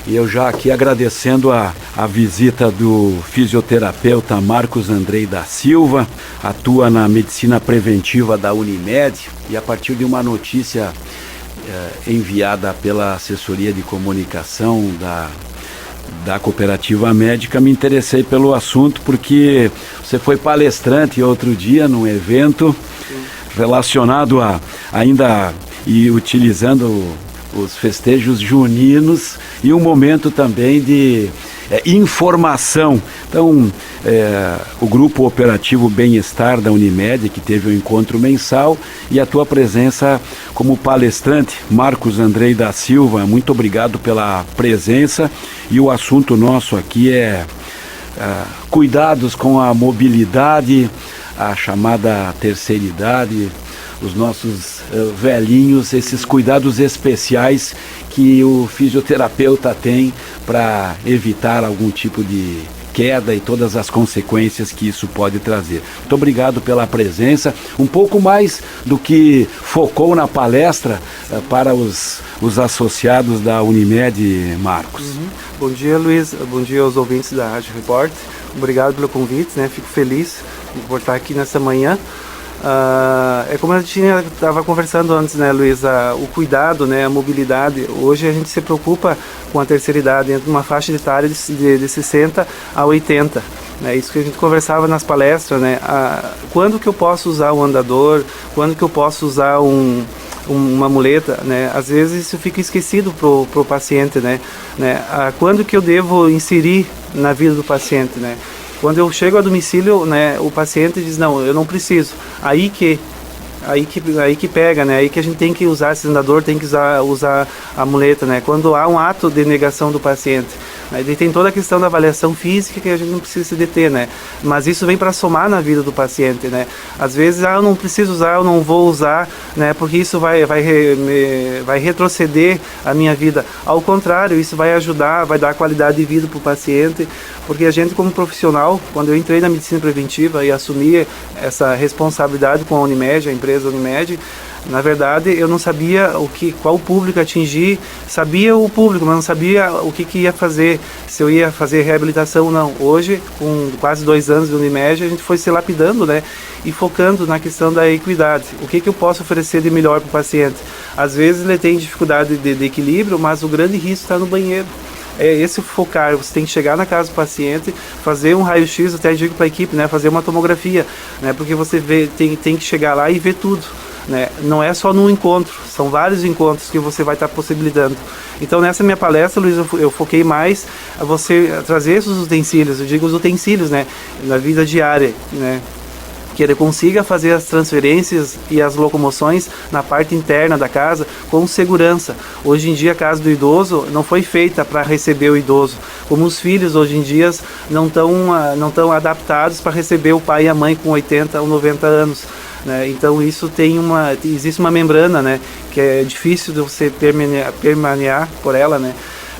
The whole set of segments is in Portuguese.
E eu já aqui agradecendo a visita do fisioterapeuta Marcos Andrei da Silva, atua na medicina preventiva da Unimed, e a partir de uma notícia enviada pela assessoria de comunicação da cooperativa médica, me interessei pelo assunto porque você foi palestrante outro dia num evento relacionado ainda e utilizando os festejos juninos e um momento também de informação. Então, o Grupo Operativo Bem-Estar da Unimed, que teve um encontro mensal, e a tua presença como palestrante, Marcos Andrei da Silva, muito obrigado pela presença. E o assunto nosso aqui é cuidados com a mobilidade, a chamada terceira idade, os nossos velhinhos, esses cuidados especiais que o fisioterapeuta tem para evitar algum tipo de queda e todas as consequências que isso pode trazer. Muito obrigado pela presença. Um pouco mais do que focou na palestra para os associados da Unimed, Marcos. Bom dia, Luiz. Bom dia aos ouvintes da Rádio Report. Obrigado pelo convite, né? Fico feliz por estar aqui nessa manhã. É como a gente estava conversando antes, né, Luiz, o cuidado, né, a mobilidade. Hoje a gente se preocupa com a terceira idade, entre uma faixa etária de 60 a 80. É isso que a gente conversava nas palestras, né? Quando que eu posso usar um andador, quando que eu posso usar uma muleta, né? Às vezes isso fica esquecido pro paciente, né? Quando que eu devo inserir na vida do paciente, né? Quando eu chego a domicílio, né, o paciente diz, não, eu não preciso. Aí que pega, né? Aí que a gente tem que usar esse andador, tem que usar a muleta, né? Quando há um ato de negação do paciente. Daí tem toda a questão da avaliação física que a gente não precisa se deter, né? Mas isso vem para somar na vida do paciente, né? Às vezes, eu não preciso usar, eu não vou usar, né? Porque isso vai retroceder a minha vida. Ao contrário, isso vai ajudar, vai dar qualidade de vida para o paciente, porque a gente como profissional, quando eu entrei na medicina preventiva e assumi essa responsabilidade com a Unimed, a empresa Unimed, na verdade, eu não sabia qual público atingir, sabia o público, mas não sabia o que ia fazer, se eu ia fazer reabilitação ou não. Hoje, com quase 2 anos de Unimed, a gente foi se lapidando, né, e focando na questão da equidade. O que eu posso oferecer de melhor para o paciente? Às vezes ele tem dificuldade de equilíbrio, mas o grande risco está no banheiro. É esse focar, você tem que chegar na casa do paciente, fazer um raio-x, até digo para a equipe, né, fazer uma tomografia, né, porque você tem que chegar lá e ver tudo. Né? Não é só num encontro, são vários encontros que você vai estar possibilitando. Então nessa minha palestra, Luiz, eu foquei mais a você trazer esses utensílios, eu digo os utensílios, né, na vida diária, né, que ele consiga fazer as transferências e as locomoções na parte interna da casa com segurança. Hoje em dia a casa do idoso não foi feita para receber o idoso, como os filhos hoje em dia não estão adaptados para receber o pai e a mãe com 80 ou 90 anos. Né? Então isso existe uma membrana, né, que é difícil de você permear por ela, né?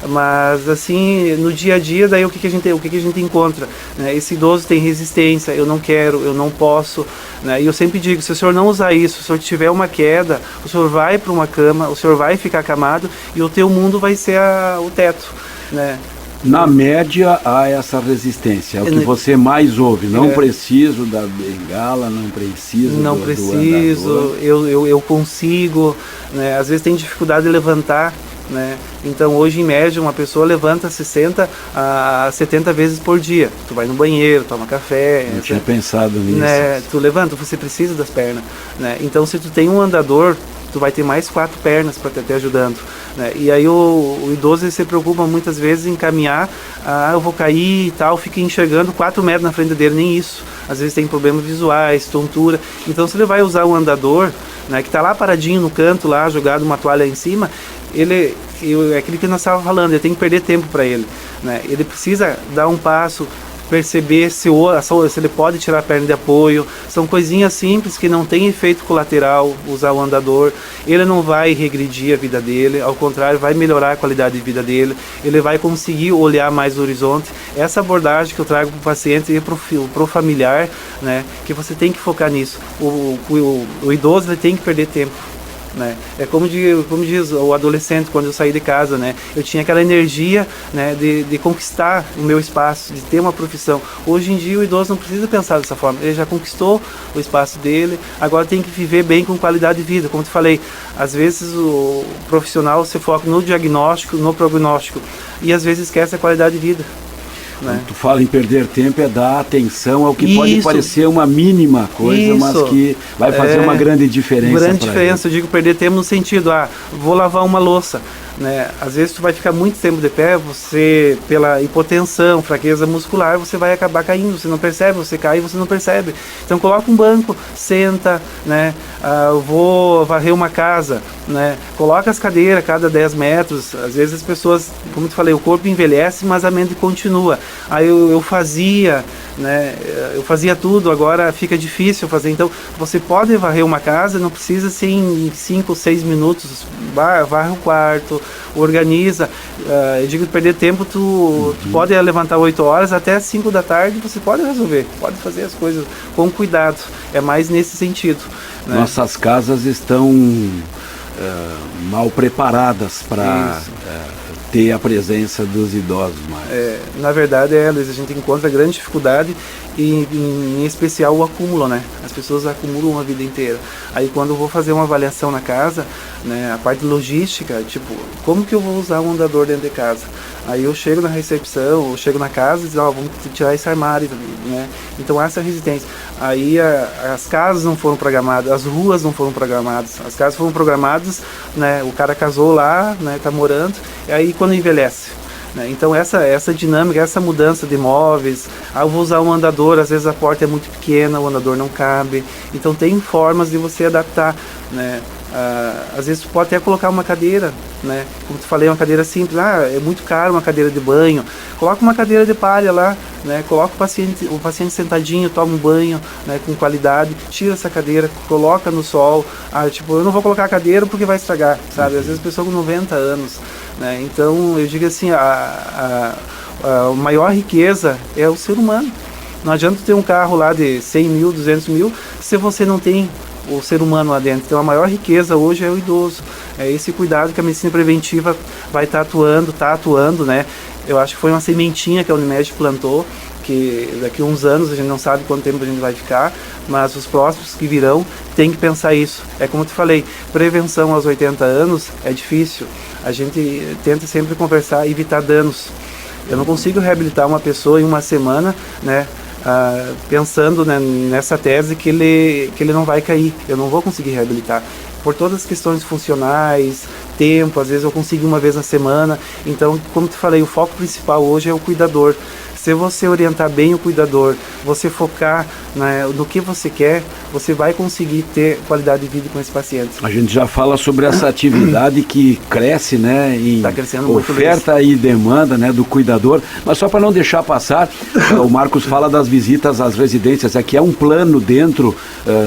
Mas assim, no dia a dia, daí o que a gente encontra, né? Esse idoso tem resistência, eu não quero, eu não posso, né? E eu sempre digo, se o senhor não usar isso, se o senhor tiver uma queda, o senhor vai para uma cama, o senhor vai ficar acamado e o teu mundo vai ser o teto, né? Na média há essa resistência, é o que você mais ouve, não preciso da bengala, não preciso do andador. eu consigo, né? Às vezes tem dificuldade de levantar, né? Então hoje em média uma pessoa levanta 60 a 70 vezes por dia. Tu vai no banheiro, toma café. Não tinha pensado nisso. Né? Tu levanta, você precisa das pernas, né? Então se tu tem um andador, tu vai ter mais 4 pernas para te ajudando, né? E aí o idoso se preocupa muitas vezes em caminhar, eu vou cair e tal, fica enxergando 4 metros na frente dele, nem isso. Às vezes tem problemas visuais, tontura. Então se ele vai usar um andador, né, que está lá paradinho no canto, lá jogado uma toalha em cima, é aquilo que nós estávamos falando, ele tem que perder tempo para ele, né? Ele precisa dar um passo, perceber se ele pode tirar a perna de apoio. São coisinhas simples que não tem efeito colateral usar o andador. Ele não vai regredir a vida dele, ao contrário, vai melhorar a qualidade de vida dele, ele vai conseguir olhar mais o horizonte. Essa abordagem que eu trago para o paciente e para o familiar, né, que você tem que focar nisso. O idoso ele tem que perder tempo, né? É como diz o adolescente quando eu saí de casa, né? Eu tinha aquela energia, né, de conquistar o meu espaço, de ter uma profissão. Hoje em dia o idoso não precisa pensar dessa forma, ele já conquistou o espaço dele, agora tem que viver bem com qualidade de vida. Como te falei, às vezes o profissional se foca no diagnóstico, no prognóstico, e às vezes esquece a qualidade de vida. Né? Tu fala em perder tempo, é dar atenção ao que pode parecer uma mínima coisa, mas que vai fazer uma grande diferença. Grande diferença, eu digo perder tempo no sentido, vou lavar uma louça. Né? Às vezes tu vai ficar muito tempo de pé, você, pela hipotensão, fraqueza muscular, você vai acabar caindo, você não percebe, você cai e você não percebe. Então coloca um banco, senta, né? Eu vou varrer uma casa, né? Coloca as cadeiras a cada 10 metros, às vezes as pessoas, como eu te falei, o corpo envelhece, mas a mente continua. Aí eu fazia, né? Eu fazia tudo, agora fica difícil fazer. Então você pode varrer uma casa, não precisa ser em 5 ou 6 minutos, varre o quarto, organiza. Eu digo que perder tempo, tu pode levantar 8 horas até 5 da tarde, você pode resolver, pode fazer as coisas com cuidado. É mais nesse sentido. Né? Nossas casas estão mal preparadas para ter a presença dos idosos mais. Na verdade, Luiz, a gente encontra grande dificuldade e em especial o acúmulo, né? As pessoas acumulam a vida inteira. Aí quando eu vou fazer uma avaliação na casa, né, a parte logística, tipo, como que eu vou usar um andador dentro de casa? Aí eu chego na recepção, eu chego na casa e digo, vamos tirar esse armário, né? Então essa é a resistência. Aí as casas não foram programadas, as ruas não foram programadas, as casas foram programadas, né? O cara casou lá, né? Tá morando, e aí quando envelhece. Então essa dinâmica, essa mudança de móveis, eu vou usar um andador, às vezes a porta é muito pequena, o andador não cabe, então tem formas de você adaptar, né? Às vezes tu pode até colocar uma cadeira, né? Como tu falei, uma cadeira simples, é muito caro uma cadeira de banho, coloca uma cadeira de palha lá, né? Coloca o paciente sentadinho, toma um banho, né, com qualidade, tira essa cadeira, coloca no sol, tipo, eu não vou colocar a cadeira porque vai estragar, sabe? Às vezes a pessoa com 90 anos, né? Então eu digo assim, a maior riqueza é o ser humano. Não adianta ter um carro lá de 100 mil, 200 mil, se você não tem o ser humano lá dentro. Então a maior riqueza hoje é o idoso. É esse cuidado que a medicina preventiva vai estar atuando, né? Eu acho que foi uma sementinha que a Unimed plantou, que daqui a uns anos, a gente não sabe quanto tempo a gente vai ficar, mas os próximos que virão tem que pensar isso. É como eu te falei, prevenção aos 80 anos é difícil. A gente tenta sempre conversar e evitar danos. Eu não consigo reabilitar uma pessoa em uma semana, né? Pensando, né, nessa tese que ele não vai cair, eu não vou conseguir reabilitar por todas as questões funcionais, tempo, às vezes eu consigo uma vez na semana. Então, como te falei, o foco principal hoje é o cuidador. Se você orientar bem o cuidador, você focar, né, no que você quer, você vai conseguir ter qualidade de vida com esse paciente. A gente já fala sobre essa atividade que cresce, né, em oferta e demanda, né, do cuidador, mas só para não deixar passar, o Marcos fala das visitas às residências. Aqui é um plano dentro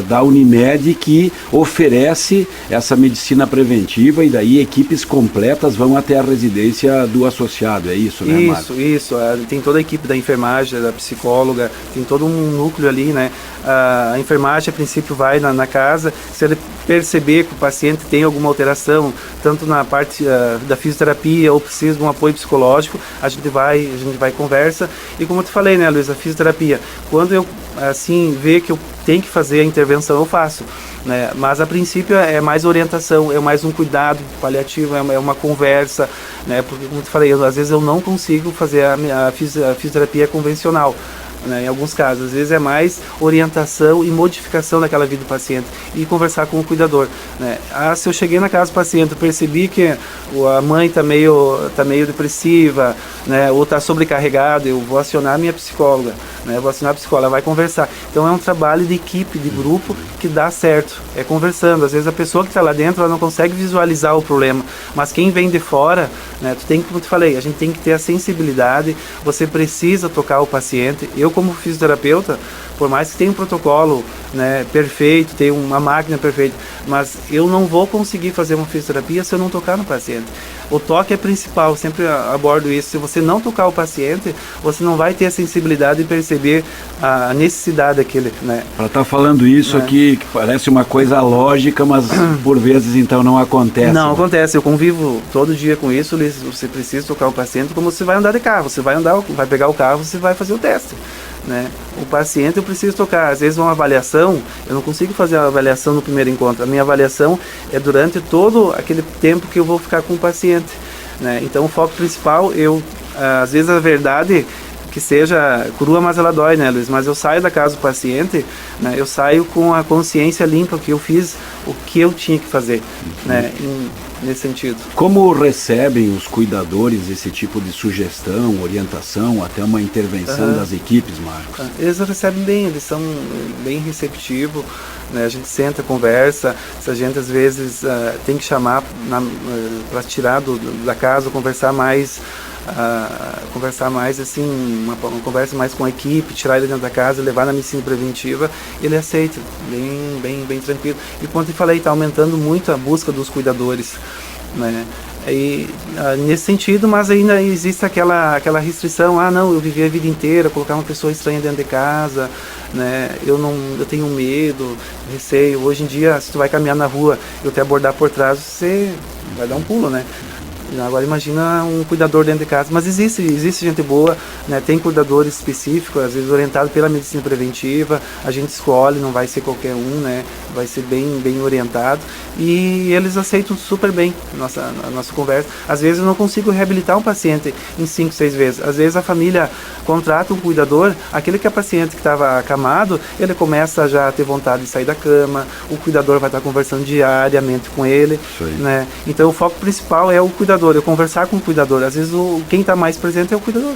da Unimed que oferece essa medicina preventiva, e daí equipes completas vão até a residência do associado, é isso, né, Marcos? Isso, tem toda a equipe da enfermagem, da psicóloga, tem todo um núcleo ali, né? A enfermagem, a princípio, vai na casa. Se ele perceber que o paciente tem alguma alteração, tanto na parte da fisioterapia ou precisa de um apoio psicológico, a gente vai conversa. E como eu te falei, né, Luiz, a fisioterapia, quando eu assim ver que eu tenho que fazer a intervenção, eu faço, né? Mas a princípio é mais orientação, é mais um cuidado paliativo, é uma conversa, né? Porque, como eu te falei, às vezes eu não consigo fazer a fisioterapia convencional, né, em alguns casos, às vezes é mais orientação e modificação daquela vida do paciente e conversar com o cuidador, né? Se eu cheguei na casa do paciente, eu percebi que a mãe está meio depressiva, né, ou está sobrecarregada, eu vou acionar a minha psicóloga, né, ela vai conversar. Então é um trabalho de equipe, de grupo, que dá certo, é conversando. Às vezes a pessoa que está lá dentro, ela não consegue visualizar o problema, mas quem vem de fora, né, como eu te falei, a gente tem que ter a sensibilidade, você precisa tocar o paciente. Eu, como fisioterapeuta, por mais que tenha um protocolo, né, perfeito, tenha uma máquina perfeita, mas eu não vou conseguir fazer uma fisioterapia se eu não tocar no paciente. O toque é principal, sempre abordo isso. Se você não tocar o paciente, você não vai ter a sensibilidade de perceber a necessidade daquele, né? Para estar falando isso aqui, que parece uma coisa lógica, mas por vezes então não acontece. Não acontece, eu convivo todo dia com isso. Você precisa tocar o paciente como você vai andar de carro. Você vai pegar o carro, você vai fazer o teste, né? O paciente eu preciso tocar. Às vezes uma avaliação, eu não consigo fazer a avaliação no primeiro encontro. A minha avaliação é durante todo aquele tempo que eu vou ficar com o paciente, né? Então o foco principal, às vezes a verdade que seja crua, mas ela dói, né, Luiz? Mas eu saio da casa do paciente, né, eu saio com a consciência limpa que eu fiz o que eu tinha que fazer, né, nesse sentido. Como recebem os cuidadores esse tipo de sugestão, orientação, até uma intervenção das equipes, Marcos? Eles recebem bem, eles são bem receptivos, né? A gente senta, conversa. Se a gente às vezes tem que chamar para tirar da casa, conversar mais assim, uma conversa mais com a equipe, tirar ele dentro da casa, levar na medicina preventiva, ele aceita, bem tranquilo. E como eu falei, está aumentando muito a busca dos cuidadores, né? E, nesse sentido, mas ainda existe aquela restrição, não, eu vivi a vida inteira, colocar uma pessoa estranha dentro de casa, né? Eu tenho medo, receio. Hoje em dia, se tu vai caminhar na rua, eu te abordar por trás, você vai dar um pulo, né? Agora imagina um cuidador dentro de casa, mas existe gente boa, né? Tem cuidadores específicos, às vezes orientado pela medicina preventiva, a gente escolhe, não vai ser qualquer um, né? Vai ser bem orientado, e eles aceitam super bem a nossa conversa. Às vezes eu não consigo reabilitar um paciente em 5, 6 vezes, às vezes a família contrata um cuidador, aquele que é paciente que estava acamado, ele começa já a ter vontade de sair da cama, o cuidador vai estar conversando diariamente com ele, né? Então o foco principal é o cuidador, eu conversar com o cuidador. Às vezes quem está mais presente é o cuidador,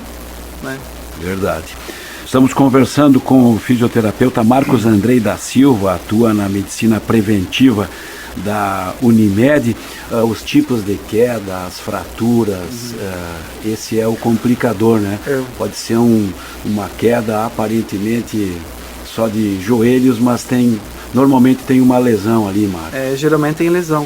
né? Verdade. Estamos conversando com o fisioterapeuta Marcos Andrei da Silva, atua na medicina preventiva da Unimed. Os tipos de queda, as fraturas, esse é o complicador, né? Pode ser uma queda aparentemente só de joelhos, mas normalmente tem uma lesão ali, Marcos. Geralmente tem lesão.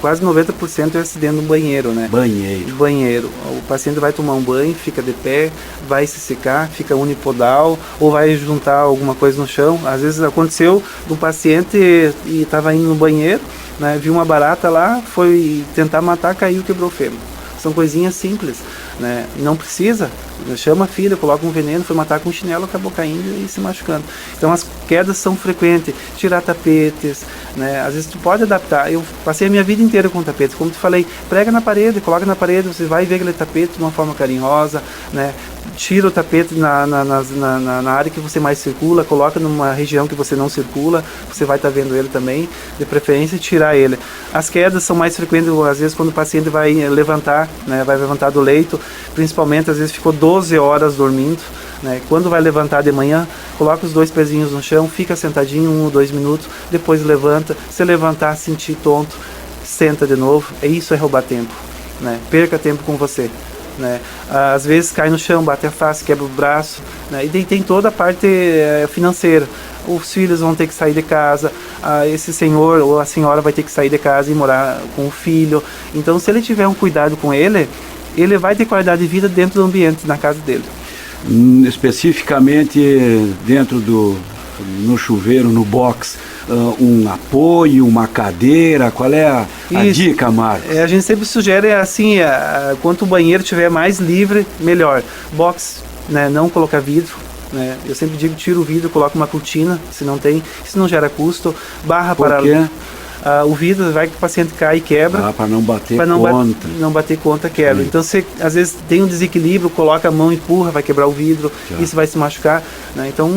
Quase 90% é acidente no banheiro, né? Banheiro. O paciente vai tomar um banho, fica de pé, vai se secar, fica unipodal, ou vai juntar alguma coisa no chão. Às vezes aconteceu do paciente e estava indo no banheiro, né? Viu uma barata lá, foi tentar matar, caiu, quebrou o fêmur. São coisinhas simples, né? Não precisa, chama a filha, coloca um veneno, foi matar com um chinelo, acabou caindo e se machucando. Então as quedas são frequentes, tirar tapetes, né? Às vezes tu pode adaptar. Eu passei a minha vida inteira com tapetes, como te falei, prega na parede, coloca na parede, você vai ver aquele tapete de uma forma carinhosa, né? Tira o tapete na área que você mais circula, coloca numa região que você não circula, você vai estar vendo ele também, de preferência tirar ele. As quedas são mais frequentes, às vezes, quando o paciente vai levantar, né, vai levantar do leito, principalmente, às vezes, ficou 12 horas dormindo, né? Quando vai levantar de manhã, coloca os 2 pezinhos no chão, fica sentadinho 1 ou 2 minutos, depois levanta, se levantar, sentir tonto, senta de novo. Isso é roubar tempo, né? Perca tempo com você, né? Às vezes cai no chão, bate a face, quebra o braço, né? E tem toda a parte financeira. Os filhos vão ter que sair de casa, esse senhor ou a senhora vai ter que sair de casa e morar com o filho. Então, se ele tiver um cuidado com ele vai ter qualidade de vida dentro do ambiente, na casa dele. Especificamente no chuveiro, no box, um apoio, uma cadeira, qual é a dica, Marcos? A gente sempre sugere assim, quanto o banheiro estiver mais livre, melhor. Box, né, não colocar vidro, né? Eu sempre digo, tira o vidro, coloca uma cortina, se não gera custo. Barra para o vidro, vai que o paciente cai e quebra. Para não bater conta. Não bater conta, quebra. Então, você às vezes tem um desequilíbrio, coloca a mão, empurra, vai quebrar o vidro, isso vai se machucar, né? Então,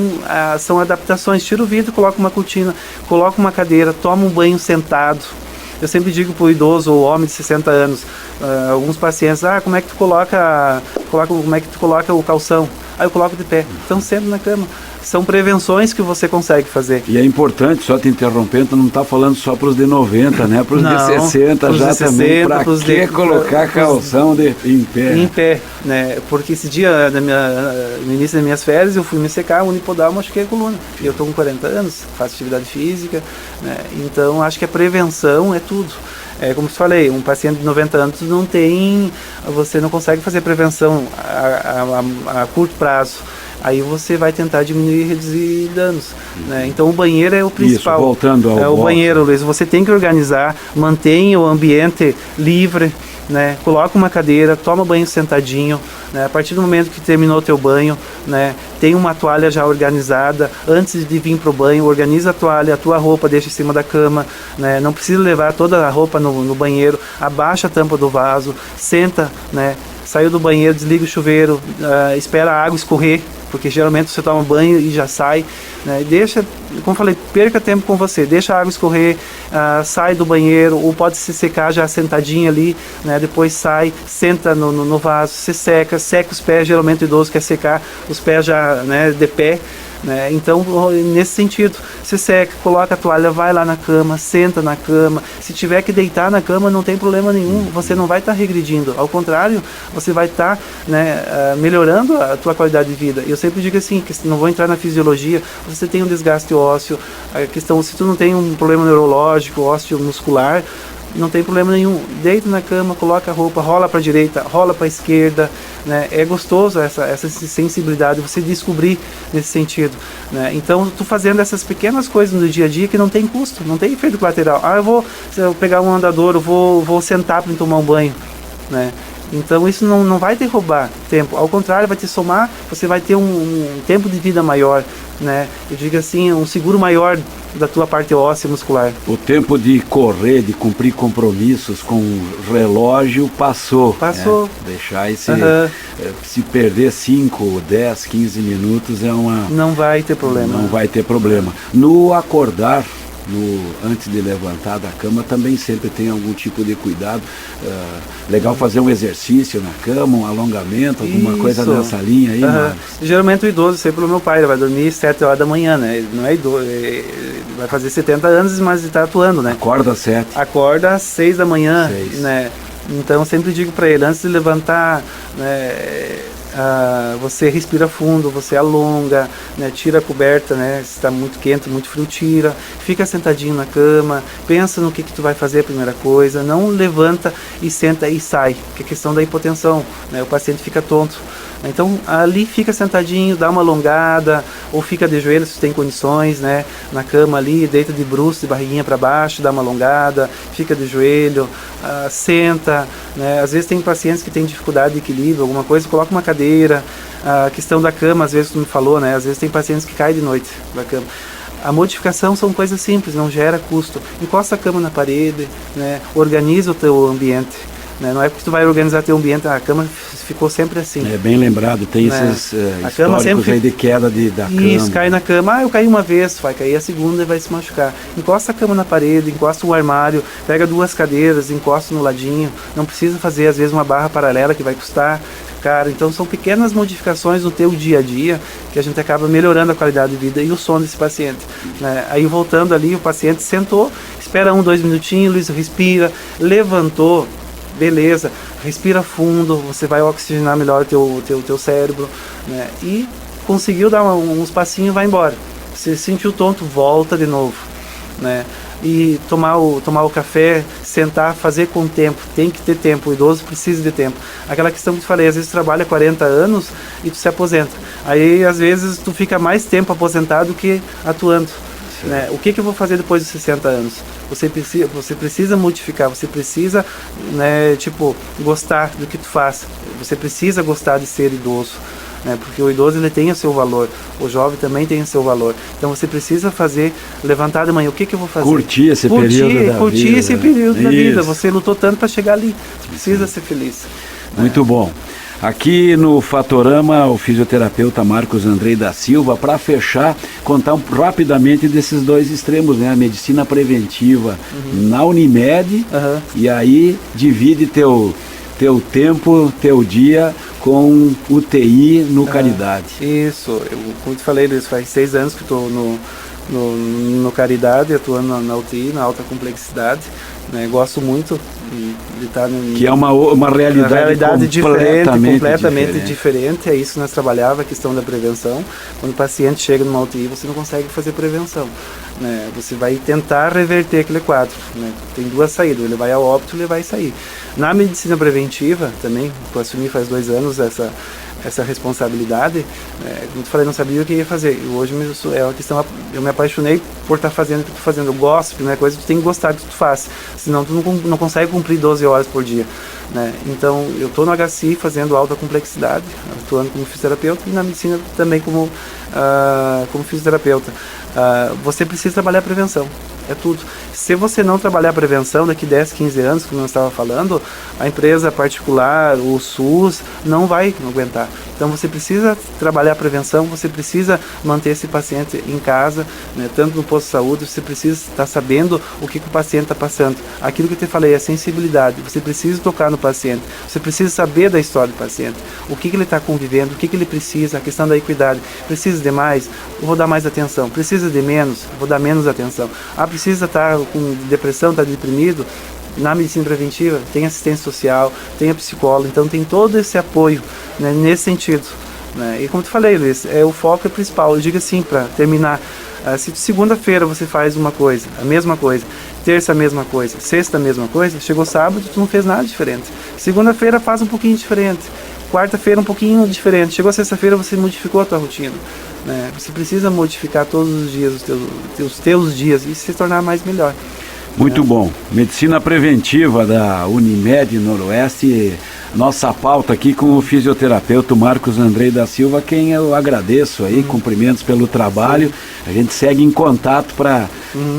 são adaptações. Tira o vidro, coloca uma cortina, coloca uma cadeira, toma um banho sentado. Eu sempre digo para o idoso ou homem de 60 anos, alguns pacientes, como é que tu coloca o calção? Aí eu coloco de pé. Então, sento na cama. São prevenções que você consegue fazer. E é importante, só te interrompendo, não está falando só para os de 90, né? Para os de 60 já também. Para que colocar calção em pé? Em pé, né? Porque esse dia, no início das minhas férias, eu fui me secar, unipodal, machuquei a coluna. Eu estou com 40 anos, faço atividade física, né? Então acho que a prevenção é tudo. como eu falei, um paciente de 90 anos você não consegue fazer prevenção a curto prazo. Aí você vai tentar diminuir e reduzir danos, né? Então o banheiro é o principal. Isso, voltando ao banheiro, Luiz, você tem que organizar, mantenha o ambiente livre, né? Coloca uma cadeira, toma banho sentadinho, né? A partir do momento que terminou o teu banho, né? Tem uma toalha já organizada, antes de vir pro banho, organiza a toalha, a tua roupa deixa em cima da cama, né? Não precisa levar toda a roupa no banheiro, abaixa a tampa do vaso, senta, né? Saiu do banheiro, desliga o chuveiro, espera a água escorrer, porque geralmente você toma banho e já sai, né? Deixa, como falei, perca tempo com você, deixa a água escorrer, sai do banheiro, ou pode se secar já sentadinho ali, né? Depois sai, senta no vaso, se seca os pés, geralmente o idoso quer secar os pés já, né, de pé, né? Então, nesse sentido, se seca, coloca a toalha, vai lá na cama, senta na cama. Se tiver que deitar na cama, não tem problema nenhum, você não vai estar regredindo, ao contrário, você vai estar, né, melhorando a tua qualidade de vida. Eu sempre digo assim, que não vou entrar na fisiologia, você tem um desgaste ósseo, a questão, se tu não tem um problema neurológico, ósseo muscular, não tem problema nenhum, deita na cama, coloca a roupa, rola para a direita, rola para a esquerda, né? É gostoso essa sensibilidade, você descobrir nesse sentido, né? Então, tu fazendo essas pequenas coisas no dia a dia que não tem custo, não tem efeito colateral. Se eu pegar um andador, eu vou sentar para tomar um banho, né? Então isso não vai te roubar tempo, ao contrário, vai te somar, você vai ter um tempo de vida maior, né? Eu digo assim, um seguro maior da tua parte óssea muscular. O tempo de correr, de cumprir compromissos com o relógio passou. Passou. Né? Deixar se perder 5, 10, 15 minutos não vai ter problema. Não vai ter problema. No acordar, antes de levantar da cama, também sempre tem algum tipo de cuidado. Legal fazer um exercício na cama, um alongamento, alguma coisa nessa linha aí, Marcos? Geralmente o idoso, sempre o meu pai, ele vai dormir 7 horas da manhã, né? Ele não é idoso, ele vai fazer 70 anos, mas ele está atuando, né? Acorda às 7. Acorda às 6 da manhã, 6. Né? Então eu sempre digo para ele, antes de levantar, né, você respira fundo, você alonga, né, tira a coberta, né, se está muito quente, muito frio, tira, fica sentadinho na cama, pensa no que tu vai fazer a primeira coisa, não levanta e senta e sai, que é questão da hipotensão, né, o paciente fica tonto. Então ali fica sentadinho, dá uma alongada, ou fica de joelhos se tem condições, né, na cama ali, deita de bruços, de barriguinha para baixo, dá uma alongada, fica de joelho, senta, né. Às vezes tem pacientes que têm dificuldade de equilíbrio, alguma coisa, coloca uma cadeira. A questão da cama, às vezes tu me falou, né, às vezes tem pacientes que caem de noite da cama. A modificação são coisas simples, não gera custo. Encosta a cama na parede, né, organiza o teu ambiente. Não é porque tu vai organizar teu ambiente, a cama ficou sempre assim. É bem lembrado, tem esses históricos aí de queda da cama. Isso, cai na cama, eu caí uma vez, vai cair a segunda e vai se machucar. Encosta a cama na parede, encosta um armário, pega 2 cadeiras, encosta no ladinho. Não precisa fazer, às vezes, uma barra paralela que vai custar caro. Então são pequenas modificações no teu dia a dia que a gente acaba melhorando a qualidade de vida e o sono desse paciente, né? Aí voltando ali, o paciente sentou, espera 1, 2 minutinhos, Luiz, respira, levantou, beleza, respira fundo, você vai oxigenar melhor o teu cérebro, né? E conseguiu dar uns passinhos e vai embora. Se sentiu tonto, volta de novo, né? E tomar o café, sentar, fazer com tempo, tem que ter tempo, o idoso precisa de tempo. Aquela questão que eu falei, às vezes tu trabalha 40 anos e tu se aposenta. Aí às vezes tu fica mais tempo aposentado que atuando. Né? O que eu vou fazer depois dos 60 anos? Você precisa modificar, você precisa, né, gostar do que tu faz. Você precisa gostar de ser idoso, né? Porque o idoso ele tem o seu valor, o jovem também tem o seu valor. Então você precisa levantar de manhã, o que eu vou fazer? Curtir esse período da curtir vida. Esse período da vida. Você lutou tanto para chegar ali, você precisa ser feliz. Muito bom. Aqui no Fatorama, o fisioterapeuta Marcos Andrei da Silva, para fechar, contar rapidamente desses 2 extremos, né? A medicina preventiva na Unimed, e aí divide teu tempo, teu dia com UTI no Caridade. Isso, como te falei, Luiz, faz 6 anos que estou no Caridade, atuando na UTI, na alta complexidade, né? Gosto muito de estar que é uma realidade completamente diferente. É isso que nós trabalhava, a questão da prevenção. Quando o paciente chega numa UTI, você não consegue fazer prevenção, né? Você vai tentar reverter aquele quadro, né? Tem duas saídas, ele vai ao óbito, ele vai sair. Na medicina preventiva também, eu assumi faz 2 anos essa responsabilidade, como eu falei, não sabia o que ia fazer. E hoje é uma questão, eu me apaixonei por estar fazendo o que estou fazendo. Eu gosto, primeira coisa, tu tem que gostar do que tu faz, senão tu não consegue cumprir 12 horas por dia, né? Então, eu estou no HCI fazendo alta complexidade, atuando como fisioterapeuta, e na medicina também como fisioterapeuta. Você precisa trabalhar a prevenção, é tudo. Se você não trabalhar a prevenção, daqui 10, 15 anos, como eu estava falando, a empresa particular, o SUS, não vai aguentar. Então você precisa trabalhar a prevenção, você precisa manter esse paciente em casa, né, tanto no posto de saúde, você precisa estar sabendo o que o paciente está passando. Aquilo que eu te falei, a sensibilidade, você precisa tocar no paciente, você precisa saber da história do paciente, o que ele está convivendo, o que ele precisa, a questão da equidade. Precisa de mais? Eu vou dar mais atenção. Precisa de menos? Eu vou dar menos atenção. Precisa estar com depressão, está deprimido? Na medicina preventiva tem assistência social, tem a psicóloga, então tem todo esse apoio, né, nesse sentido, né? E como eu falei, Luiz, o foco é principal. Eu digo assim, para terminar, se segunda-feira você faz uma coisa, a mesma coisa, terça a mesma coisa, sexta a mesma coisa, chegou sábado, tu não fez nada diferente. Segunda-feira faz um pouquinho diferente, quarta-feira um pouquinho diferente, chegou sexta-feira você modificou a tua rotina, né? Você precisa modificar todos os dias os teus dias e se tornar mais melhor. Muito bom. Medicina preventiva da Unimed Noroeste, nossa pauta aqui com o fisioterapeuta Marcos Andrei da Silva, quem eu agradeço aí, cumprimentos pelo trabalho. Sim. A gente segue em contato para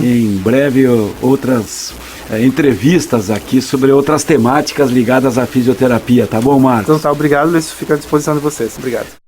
em breve outras entrevistas aqui sobre outras temáticas ligadas à fisioterapia, tá bom, Marcos? Então tá, obrigado, Luiz, fica à disposição de vocês. Obrigado.